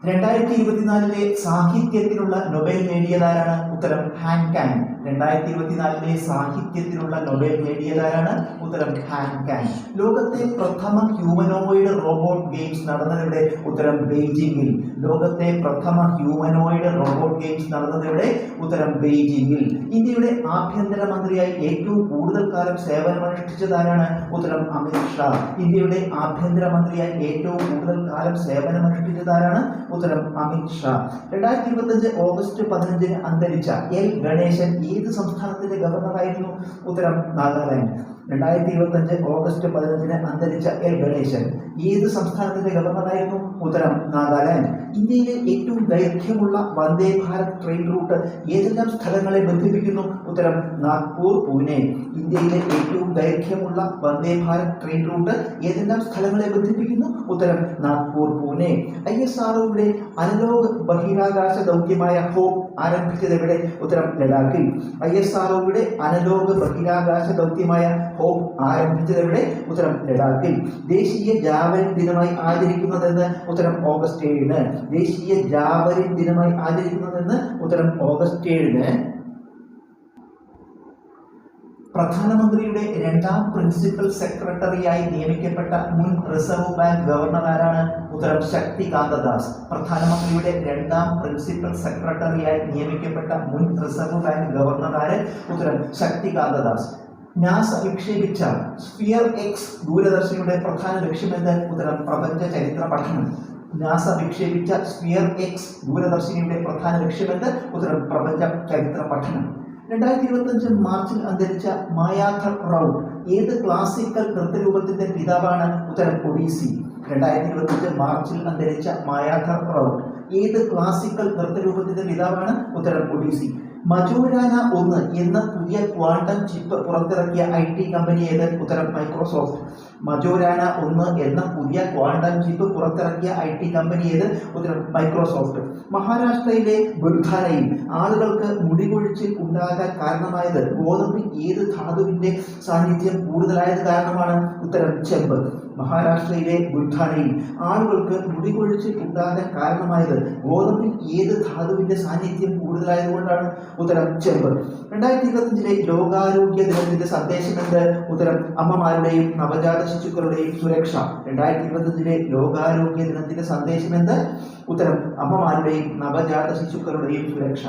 2024 സാഹിത്യത്തിനുള്ള നൊബേൽ നേടിയതാരാണ്? ഉത്തരം Han Kang. 2024 സാഹിത്യത്തിനുള്ള നൊബേൽ നേടിയതാരാണ്? ഉത്തരം ഹാൻ കാങ്. ലോകത്തെ പ്രഥമ ഹ്യൂമനോയിഡ് റോബോട്ട് ഗെയിംസ് നടന്നതിവിടെ? ഉത്തരം ബെയ്ജിംഗിൽ. ലോകത്തെ പ്രഥമ ഹ്യൂമനോയിഡ് റോബോട്ട് ഗെയിംസ് നടന്നതിവിടെ? ഉത്തരം ബെയ്ജിംഗിൽ. ഇന്ത്യയുടെ ആഭ്യന്തരമന്ത്രിയായി ഏറ്റവും കൂടുതൽ കാലം സേവനമനുഷ്ഠിച്ചതാരാണ്? ഉത്തരം അമിത് ഷാ. ഇന്ത്യയുടെ ആഭ്യന്തരമന്ത്രിയായി ഏറ്റവും കൂടുതൽ കാലം സേവനമനുഷ്ഠിച്ചതാരാണ്? ഉത്തരം അമിത് ഷാ. 2025 ഓഗസ്റ്റ് 15 അന്തരിച്ച എൽ ഗണേശൻ ഏത് സംസ്ഥാനത്തിന്റെ ഗവർണറായിരുന്നു? ഉത്തരം നാഗാലാൻഡ്. 2025 ഓഗസ്റ്റ് 15 അന്തരിച്ച എൽ ഗണേശൻ ഏത് സംസ്ഥാനത്തിന്റെ ഗവർണറായിരുന്നു? ഉത്തരം നാഗാലാൻഡ്. ഇന്ത്യയിലെ ഏറ്റവും ദൈർഘ്യമുള്ള വന്ദേ ഭാരത് ട്രെയിൻ റൂട്ട് ഏതെല്ലാം സ്ഥലങ്ങളെ ബന്ധിപ്പിക്കുന്നു? ഉത്തരം നാഗ്പൂർ പൂനെ. ഇന്ത്യയിലെ ഏറ്റവും ദൈർഘ്യമുള്ള വന്ദേ ഭാരത് ട്രെയിൻ റൂട്ട് ഏതെല്ലാം സ്ഥലങ്ങളെ ബന്ധിപ്പിക്കുന്നു? ഉത്തരം നാഗ്പൂർ പൂനെ. ISROയുടെ അനലോഗ് ബഹിരാകാശ ദൗത്യമായ ഹോപ്പ് ആരംഭിച്ചത് എവിടെ? ഉത്തരം ലഡാക്കിൽ. ISROയുടെ അനലോഗ് ബഹിരാകാശ ദൗത്യമായ ഹോപ്പ് ആരംഭിച്ചത് എവിടെ? ഉത്തരം ലഡാക്കിൽ. ദേശീയ ജാവലിൻ ദിനമായി ആചരിക്കുന്നതെന്ന്? ഉത്തരം ഓഗസ്റ്റ് 7. ദേശീയ ജാവലിൻ ദിനമായി ആചരിക്കുന്നതെന്ന്? ഉത്തരം ഓഗസ്റ്റ് 7. പ്രധാനമന്ത്രിയുടെ രണ്ടാം പ്രിൻസിപ്പൽ സെക്രട്ടറിയായി നിയമിക്കപ്പെട്ട മുൻ റിസർവ് ബാങ്ക് ഗവർണർ ആരാണ്? ഉത്തരം ശക്തികാന്ത ദാസ്. പ്രധാനമന്ത്രിയുടെ രണ്ടാം പ്രിൻസിപ്പൽ സെക്രട്ടറിയായി നിയമിക്കപ്പെട്ട മുൻ റിസർവ് ബാങ്ക് ഗവർണർ ആര്? ഉത്തരം ശക്തികാന്ത ദാസ്. നാസ വിക്ഷേപിച്ച സ്ഫിയർ എക്സ് ദൂരദർശിനിയുടെ പ്രധാന ലക്ഷ്യമെന്ത്? ഉത്തരം പ്രപഞ്ച ചരിത്ര പഠനം. നാസ വിക്ഷേപിച്ച സ്ഫിയർ എക്സ് ദൂരദർശിനിയുടെ പ്രധാന ലക്ഷ്യമെന്ത്? ഉത്തരം പ്രപഞ്ച ചരിത്ര പഠനം. 2025 മാർച്ചിൽ അന്തരിച്ച മായാധർ റൌട്ട് ഏത് ക്ലാസിക്കൽ നൃത്തരൂപത്തിന്റെ പിതാവാണ്? ഉത്തരം ഒഡീസി. 2025 മാർച്ചിൽ അന്തരിച്ച മായാധർ റൌട്ട് ഏത് ക്ലാസിക്കൽ നൃത്തരൂപത്തിന്റെ പിതാവാണ്? ഉത്തരം ഒഡീസി. മജോരാന 1 എന്ന പുതിയ ക്വാണ്ടം ചിപ്പ് പുറത്തിറക്കിയ IT കമ്പനി ഏത്? ഉത്തരം മൈക്രോസോഫ്റ്റ്. മജോരാന 1 എന്ന പുതിയ ക്വാണ്ടം ചിപ്പ് പുറത്തിറക്കിയ IT കമ്പനി ഏത്? ഉത്തരം മൈക്രോസോഫ്റ്റ്. മഹാരാഷ്ട്രയിലെ ബുൽധാനയിൽ ആളുകൾക്ക് മുടികൊഴിച്ചിൽ ഉണ്ടാകാൻ കാരണമായത് ഗോതമ്പിൽ ഏത് ധാതുവിന്റെ സാന്നിധ്യം കൂടുതലായത് കാരണമാണ്? ഉത്തരം ചെമ്പ്. മഹാരാഷ്ട്രയിലെ ബുൽധാനയിൽ ആളുകൾക്ക് മുടികൊഴിച്ചിൽ ഉണ്ടാകാൻ കാരണമായത് ഗോതമ്പിൽ ഏത് ധാതുവിന്റെ സാന്നിധ്യം കൂടുതലായതുകൊണ്ടാണ്? ഉത്തരം ചെമ്പ്. 2025 ലോകാരോഗ്യ ദിനത്തിന്റെ സന്ദേശം എന്ത്? ഉത്തരം അമ്മമാരുടെയും നവജാത ശിശുക്കളുടെയും സുരക്ഷ. 2025 ലോകാരോഗ്യ ദിനത്തിന്റെ സന്ദേശം എന്ത്? ഉത്തരം അമ്മമാരുടെയും നവജാത ശിശുക്കളുടെയും സുരക്ഷ.